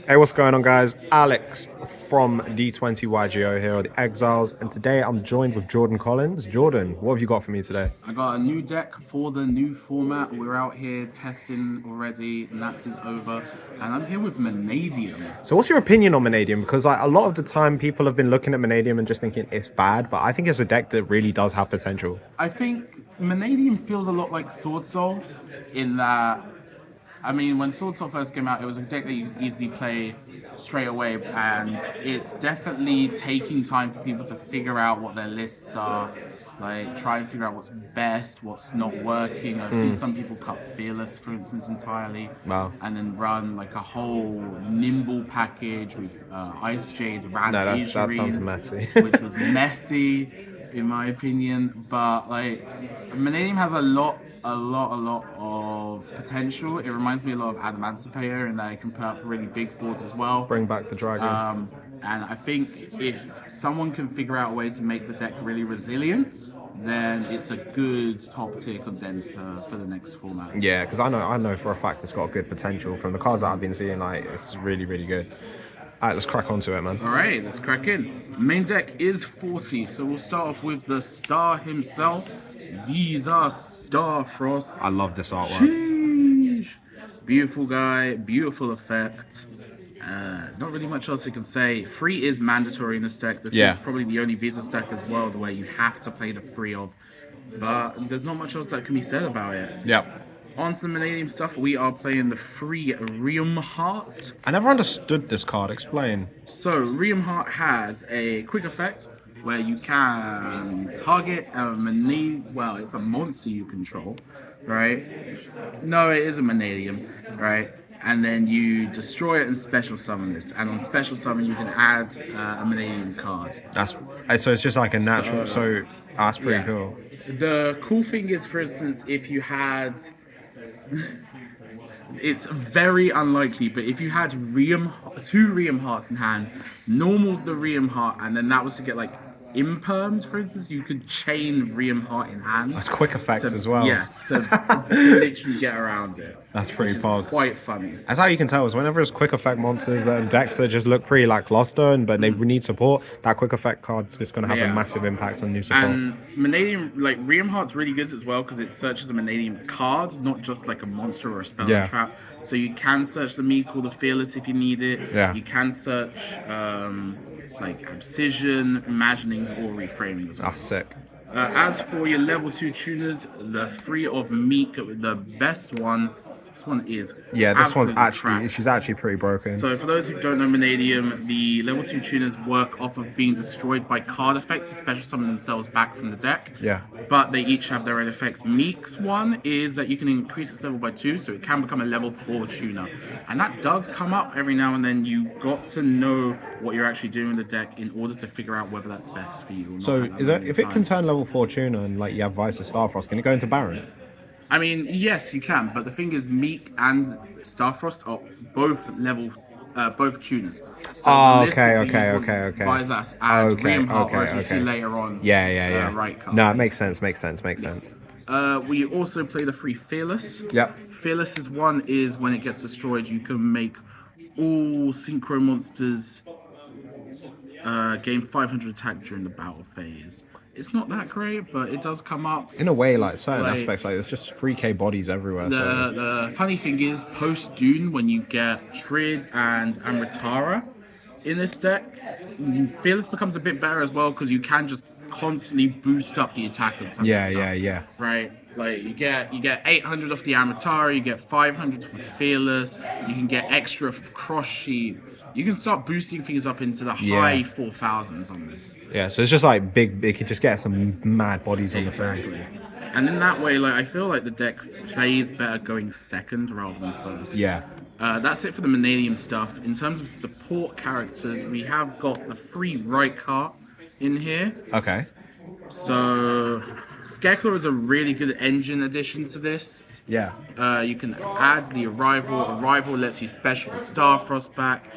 Hey, what's going on, guys? Alex from D20YGO here, or the Exiles, and today I'm joined with Jordan Collins. Jordan, what have you got for me today? I got a new deck for the new format. We're out here testing already. Nats is over, and I'm here with Mannadium. So, what's your opinion on Mannadium? Because like, a lot of the time, people have been looking at Mannadium and just thinking it's bad, but I think it's a deck that really does have potential. I think Mannadium feels a lot like Sword Soul in that. I mean, when Sword Soul first came out, it was a deck that you could easily play straight away, and it's definitely taking time for people to figure out what their lists are, like try and figure out what's best, what's not working. I've seen some people cut Fearless, for instance, entirely, Wow. and then run like a whole Nimble package with Ice Jade, No, that sounds Rampage, messy. which was messy in my opinion. But like, Mannadium has a lot of potential. It reminds me a lot of Adamantipator in that it can put up really big boards as well. Bring back the dragon. And I think if someone can figure out a way to make the deck really resilient, then it's a good top tier condenser for the next format. Yeah, because I know for a fact it's got good potential from the cards that I've been seeing. Like, it's really, really good. All right, let's crack onto it, man. All right, let's crack in. Main deck is 40, so we'll start off with the star himself. These are STARFROST. I love this artwork. Sheesh. Beautiful guy, beautiful effect. Not really much else you can say. Free is mandatory in this deck. This Yeah. is probably the only Visa deck as well, the way you have to play the free of. But there's not much else that can be said about it. Yep. On to the Mannadium stuff, we are playing the free Riem Heart. I never understood this card. Explain. So, Riem Heart has a quick effect where you can target well, it's a monster you control, right? No, it is a Mannadium, right? And then you destroy it and special summon this. And on special summon, you can add a Mannadium card. So it's just like a natural. So that's pretty cool. The cool thing is, for instance, if you had it's very unlikely, but if you had two Riem Hearts in hand, normal the Riem Heart, and then that was to get like impermed, for instance, you could chain Riem Heart in hand. That's quick effects as well. Yes, to literally get around it. That's pretty pogs. Quite funny. That's how you can tell is whenever it's quick effect monsters that decks that just look pretty lackluster, but they need support. That quick effect card's just going to have a massive impact on new support. And Mannadium, like Riem Heart's really good as well because it searches a Mannadium card, not just like a monster or a spell or trap. So you can search the Meek or the Fearless if you need it. Yeah. You can search like Abscission, Imaginings, or Reframing as well. That's sick. As for your level 2 tuners, the 3 of Meek, the best one. This one is this one's actually she's actually pretty broken. So for those who don't know Mannadium, the level 2 tuners work off of being destroyed by card effect to special summon themselves back from the deck. Yeah. But they each have their own effects. Meek's one is that you can increase its level by 2, so it can become a level 4 tuner. And that does come up every now and then. You got to know what you're actually doing in the deck in order to figure out whether that's best for you or not. So if it can turn level 4 tuner and like you have Vice or Starfrost, can it go into Baron? I mean, yes, you can, but the thing is, Meek and Starfrost are both tuners. So okay. Visas and Riem Heart, as you see later on. Yeah. Right card. No, it makes sense. We also play the free Fearless. Yep. Fearless's one is when it gets destroyed, you can make all synchro monsters gain 500 attack during the battle phase. It's not that great, but it does come up. In a way, like certain aspects, like there's just 3k bodies everywhere. The funny thing is, post Dune, when you get Trid and Amritara in this deck, Fearless becomes a bit better as well because you can just constantly boost up the attack of Yeah. Right, like you get 800 off the Amritara, you get 500 for Fearless, you can get extra for Cross Sheet. You can start boosting things up into the high 4,000s on this. Yeah, so it's just like big. It could just get some mad bodies on the thing. And in that way, like I feel like the deck plays better going second rather than first. Yeah. That's it for the Mannadium stuff. In terms of support characters, we have got the free Rykart in here. Okay. So Scarecrow is a really good engine addition to this. Yeah. You can add the Arrival. Arrival lets you special the Starfrost back.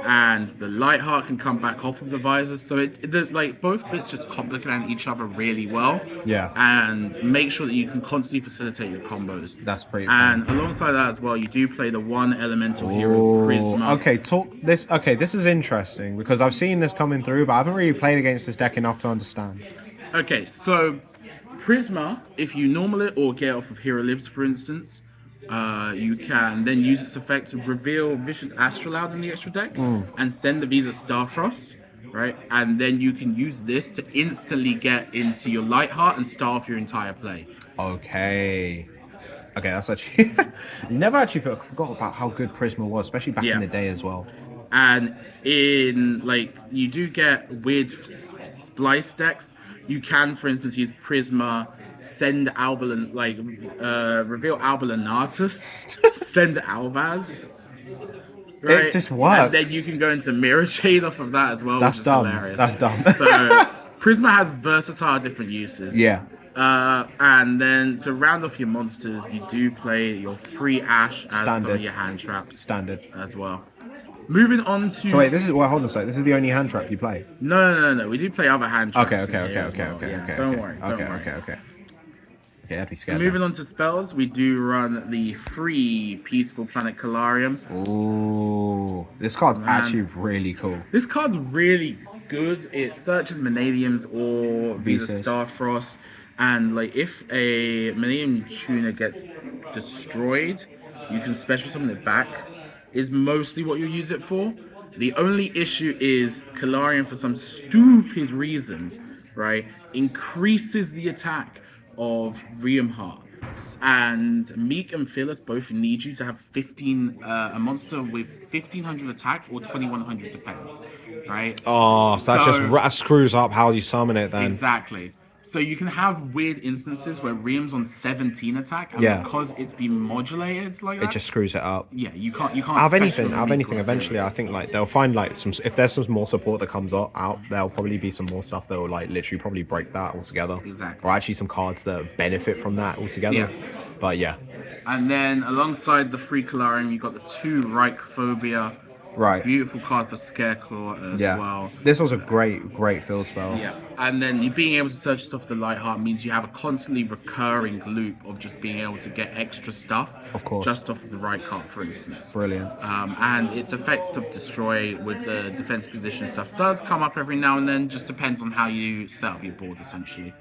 and the light heart can come back off of the visor. So like both bits just complement each other really well. Yeah. And make sure that you can constantly facilitate your combos. That's pretty And fun. alongside that as well, you do play the one elemental hero Oh, Prisma. okay. Okay, this is interesting because I've seen this coming through, but I haven't really played against this deck enough to understand. Okay, so Prisma, if you normal it or get off of Hero Lives, for instance, you can then use its effect to reveal Vicious Astrolabe in the extra deck and send the Visa Starfrost, right? And then you can use this to instantly get into your Lightheart and start off your entire play. Okay. Okay, that's actually... Never actually forgot about how good Prisma was, especially back in the day as well. And in, like, you do get weird splice decks. You can, for instance, use Prisma, send Albalan, like, reveal Albalanatus, send Albaz. Right? It just works. And then you can go into Mirror Shade off of that as well, That's which is dumb. hilarious. That's dumb. So, Prisma has versatile different uses. Yeah. And then to round off your monsters, you do play your free Ash as some of your hand traps. Standard. As well. Moving on to... So wait, hold on a sec. This is the only hand trap you play? No. We do play other hand traps. Okay. Don't worry. Okay, I'd be scared. Moving on to spells, we do run the free Peaceful Planet Calarium. Ooh, this card's actually really cool. This card's really good. It searches Mannadiums or Visa Starfrost. And like, if a Mannadium tuner gets destroyed, you can special summon it back. Is mostly what you use it for. The only issue is Calarium, for some stupid reason, right, increases the attack of Riemheart. And Meek and Phyllis both need you to have a monster with 1500 attack or 2100 defense, right? Oh, that screws up how you summon it then. Exactly. So you can have weird instances where Riem's on 17 attack, and because it's been modulated like that, it just screws it up. Yeah, you can't. Out of anything, eventually, I think like they'll find like if there's some more support that comes out, there'll probably be some more stuff that will like literally probably break that altogether. Exactly. Or actually some cards that benefit from that altogether. Yeah. But yeah. And then alongside the free Calarium, you got the 2 Reichphobia. Right. Beautiful card for Scareclaw as well. This was a great field spell. Yeah. And then you being able to search stuff with the Lightheart means you have a constantly recurring loop of just being able to get extra stuff. Of course. Just off of the right card, for instance. Brilliant. And its effects to destroy with the defense position stuff does come up every now and then. Just depends on how you set up your board, essentially.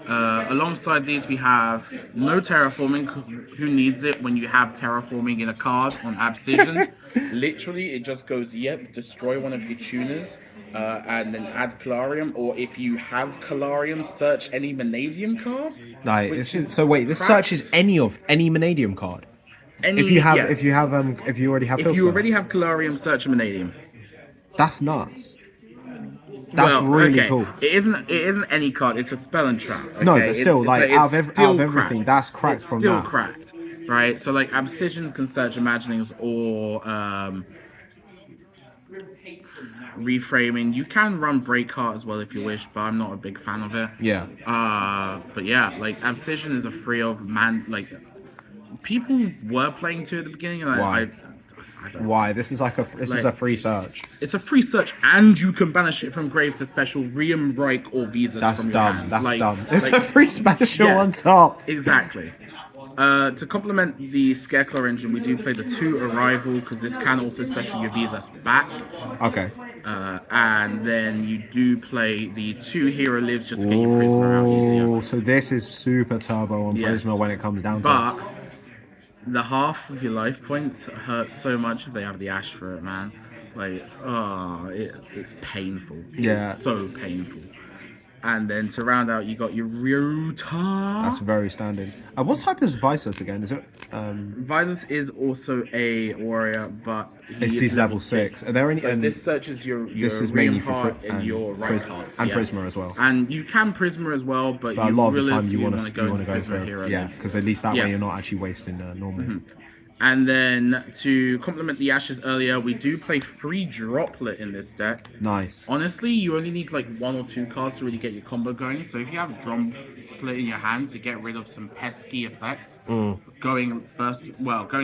Alongside these, we have no terraforming. Who needs it when you have terraforming in a card on Abscission? Literally, it just goes, destroy one of your tuners, and then add Calarium. Or if you have Calarium, search any Mannadium card. This searches any Mannadium card. If you already have Calarium, search a Mannadium. That's nuts. That's really cool. It isn't any card. It's a spell and trap. Okay? No, but still, out of everything, that's cracked from that. It's still cracked, right? So like Abscissions can search Imaginings or reframing. You can run Breakheart as well if you wish, but I'm not a big fan of it. Yeah. But yeah, like Abscission is a free of like people were playing 2 at the beginning, and Why? Why? This is is a free search. It's a free search, and you can banish it from grave to special Riem, Reich, or Visas from your hands. That's dumb. It's a free special on top. Exactly. To complement the Scareclaw engine, we do play the 2 Arrival, because this can also special your Visas back. Okay. And then you do play the 2 Hero Lives just to get your Prisma out easier. So this is super turbo on Prisma when it comes down to it. But the half of your life points hurt so much if they have the Ash for it, man. Like, it's painful. It's so painful. And then to round out, you got your Ryota. That's very standard. What type is Visus again? Is it? Visus is also a warrior, but he's level 6. Are there any? So this searches your this is mainly for and your right cards. And Prisma as well. And you can Prisma as well, but a lot of the time you want to go for Hero. Yeah, because at least that way you're not actually wasting normal. Mm-hmm. And then to complement the Ashes earlier, we do play free Droplet in this deck. Nice. Honestly, you only need like 1 or 2 cards to really get your combo going. So if you have Droplet in your hand to get rid of some pesky effects, going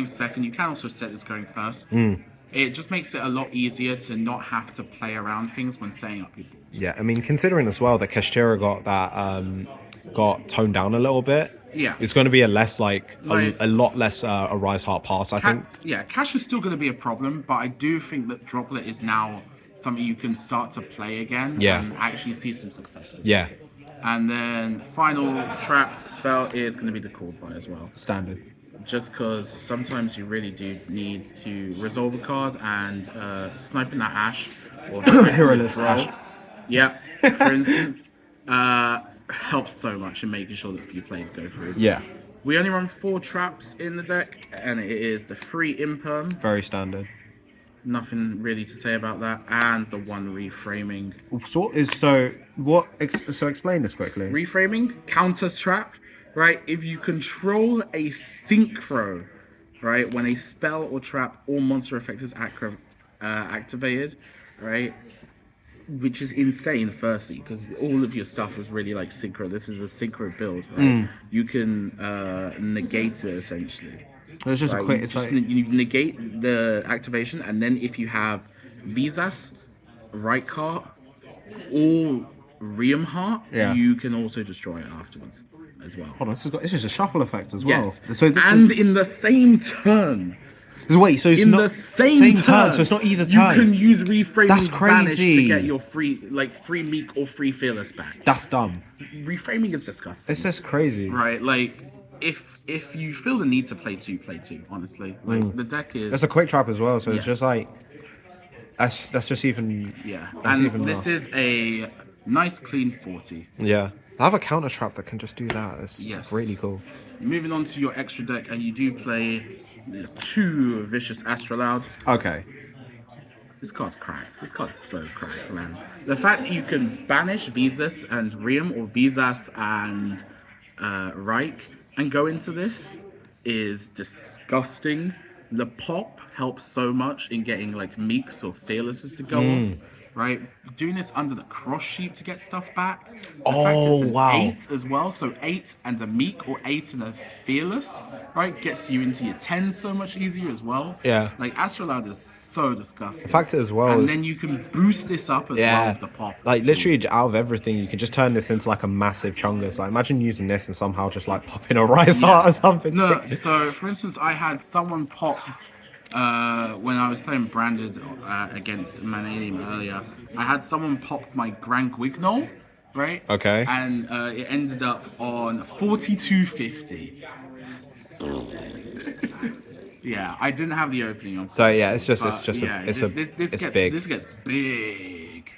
second, you can also set this going first. it just makes it a lot easier to not have to play around things when setting up your board. Yeah, I mean, considering as well that Kashtira got that got toned down a little bit. Yeah. It's going to be a less like Like- a lot less a Rise Heart pass, I think. Yeah, cash is still going to be a problem, but I do think that Droplet is now something you can start to play again Yeah. and actually see some success with. Yeah, And then final trap spell is going to be the Cold Buy as well. standard. Just because sometimes you really do need to resolve a card, and sniping that Ash or Heroless throw, Ash. yeah, for instance, helps so much in making sure that a few plays go through. Yeah, We only run 4 traps in the deck, and it is the 3 Imperm, very standard. nothing really to say about that, and the 1 Reframing. So explain this quickly. Reframing, counter trap, right? If you control a synchro, right, when a spell or trap or monster effect is activated, right, which is insane, firstly, because all of your stuff was really like synchro. This is a synchro build, right? You can negate it essentially. It's just Right? a quick. You It's just like you negate the activation, and then if you have Visas, right card, or Riem Heart, Yeah. you can also destroy it afterwards as well. hold on, this is a shuffle effect as Yes. well. So this and in the same turn, wait, so it's in not the same turn, so it's not either you turn. can use Reframing That's Vanish to crazy. get your free Meek or free Fearless back. That's dumb. Reframing is disgusting. It's just crazy. Right, like if you feel the need to play two, honestly. Like the deck is It's a quick trap as well, so it's Yes. just like that's just even yeah. That's And even this worse. is a nice clean 40. yeah. I have a counter trap that can just do that. It's Yes. really cool. Moving on to your extra deck, and you do play 2 Vicious Astrolaud. Okay. This card's cracked. This card's so cracked, man. The fact that you can banish Visas and Riem, or Visas and Reich, and go into this is disgusting. The pop helps so much in getting like Meeks or Fearlesses to go off. Right, doing this under the cross sheet to get stuff back. The fact Oh, it's an wow. 8 as well, so 8 and a Meek or 8 and a Fearless, right, gets you into your 10s so much easier as well. Yeah. Like Astrolaud is so disgusting. The fact as well And is then you can boost this up as well yeah, with the pop. like too. literally out of everything, you can just turn this into like a massive chungus. Like imagine using this and somehow just like popping a Rise Heart or something. No, sick. so for instance, I had someone pop when I was playing Branded against Mannadium earlier. I had someone pop my Grand Guignol, right? Okay. And it ended up on 4250. Yeah, I didn't have the opening on. So yeah, it's this big. This gets big.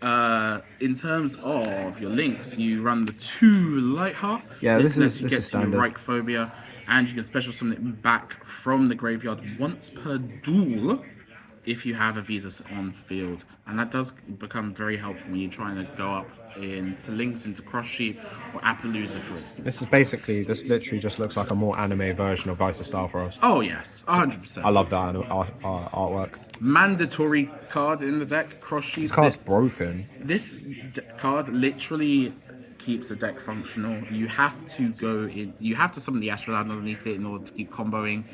In terms of your links, you run the 2 Lightheart. Yeah, this lets you is get to standard. your Reich Phobia, and you can special summon it back from the graveyard once per duel if you have a Visas on field. And that does become very helpful when you're trying to go up into links into Cross Sheep or Appaloosa, for instance. This literally just looks like a more anime version of Vice of Starfrost. Oh yes, 100%. I love that artwork. Mandatory card in the deck, Cross Sheep. This card's broken. This card literally keeps the deck functional. You have to go in. You have to summon the Astrolaud underneath it in order to keep comboing.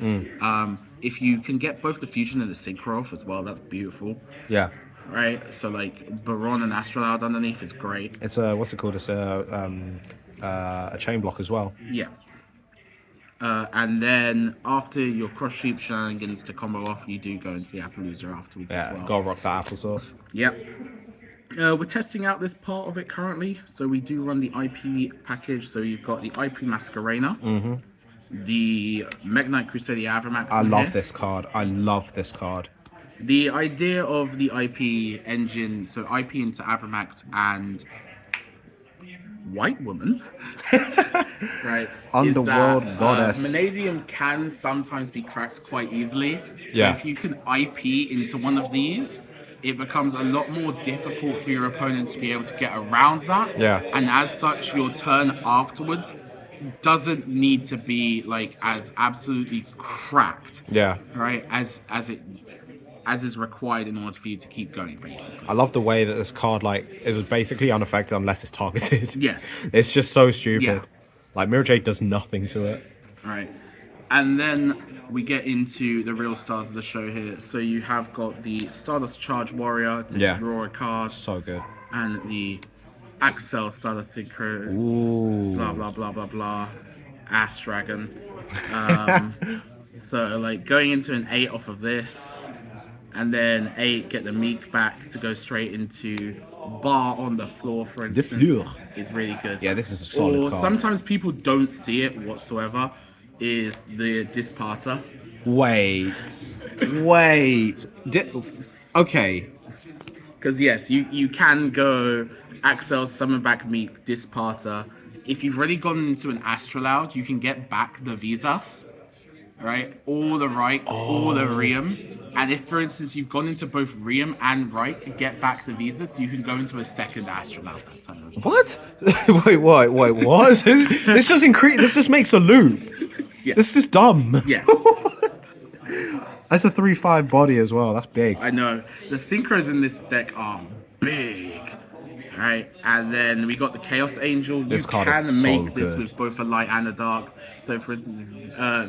If you can get both the fusion and the synchro off as well, that's beautiful. Yeah. Right. So like Baron and Astrolaud underneath is great. It's a what's it called? It's a chain block as well. Yeah. And then after your Cross Sheep shenanigans to combo off, you do go into the Appaloosa afterwards Yeah, as well. gotta rock that applesauce. Yep. We're testing out this part of it currently. So we do run the IP package. So you've got the IP Masquerena, the Mech Knight Crusader Avramax. I in love here. this card. I love this card. The idea of the IP engine, so IP into Avramax and White Woman, right? Underworld is that, goddess. Mannadium can sometimes be cracked quite easily. So Yeah. if you can IP into one of these, it becomes a lot more difficult for your opponent to be able to get around that. Yeah. And as such, your turn afterwards doesn't need to be like as absolutely cracked, Yeah. right? As is required in order for you to keep going, basically. I love the way that this card like is basically unaffected unless it's targeted. Yes. It's just so stupid. Yeah. Like Mirror Jade does nothing to it. Right. And then we get into the real stars of the show here. So you have got the Stardust Charge Warrior to Yeah. draw a card, So good. and the Axel Stardust Synchro, Ooh. blah blah blah blah blah, Ass Dragon. So like going into an 8 off of this, and then 8 get the Meek back to go straight into Bar on the Floor, for instance, Fleur. is really good. Yeah, this is a solid Or card. sometimes people don't see it whatsoever, is the Disparter. Wait. Okay. Because yes, you can go Axel, summon back Meek, Disparter. If you've already gone into an Astrolaud, you can get back the Visas, right? Or the Reich, or the Riem. And if, for instance, you've gone into both Riem and Reich, get back the Visas, you can go into a second Astrolaud that time as well. What? Wait, what? This just makes a loop. Yes. This is dumb. Yes. What? That's a 3/5 body as well. That's big. I know. The synchros in this deck are big. Right? And then we got the Chaos Angel. This You card can is so make this good. with both a light and a dark. So for instance,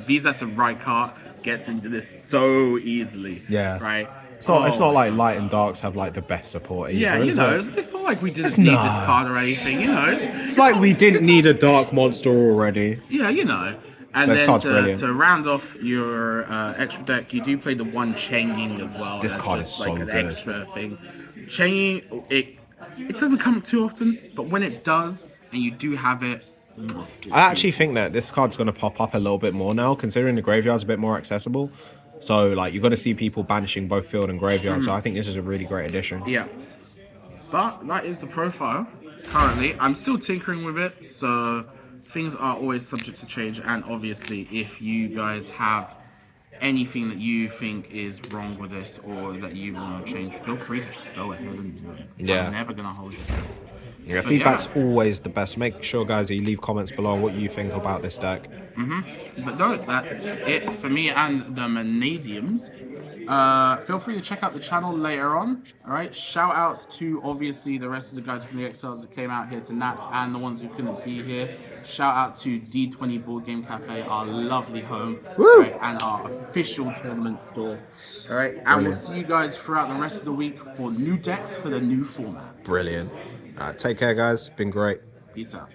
Visas and Rykart gets into this so easily. Yeah. Right? It's not like light and darks have like the best support either. Yeah, you is know, it? it's not like we didn't need this card or anything, you know. It's like we didn't need a dark monster already. Yeah, you know. And This then card's brilliant. to round off your extra deck, you do play the one Changing as well. This That's card just is so like an good. extra thing. Changing, it doesn't come too often, but when it does, and you do have it, I actually think that this card's going to pop up a little bit more now, considering the graveyard's a bit more accessible. So, like, you're going to see people banishing both field and graveyard. So I think this is a really great addition. Yeah. But that is the profile currently. I'm still tinkering with it, so things are always subject to change. And obviously, if you guys have anything that you think is wrong with this or that you want to change, feel free to just go ahead and do it. Yeah. I'm never going to hold you back. Yeah, feedback's always the best. Make sure, guys, that you leave comments below what you think about this deck. But no, that's it for me and the Mannadiums. Feel free to check out the channel later on. Alright, shout outs to obviously the rest of the guys from the Exiles that came out here to Nats and the ones who couldn't be here. Shout out to D20 Board Game Cafe, our lovely home, right, and our official tournament store. Alright, and we'll see you guys throughout the rest of the week for new decks for the new format. Brilliant. Take care, guys. Been great. Peace out.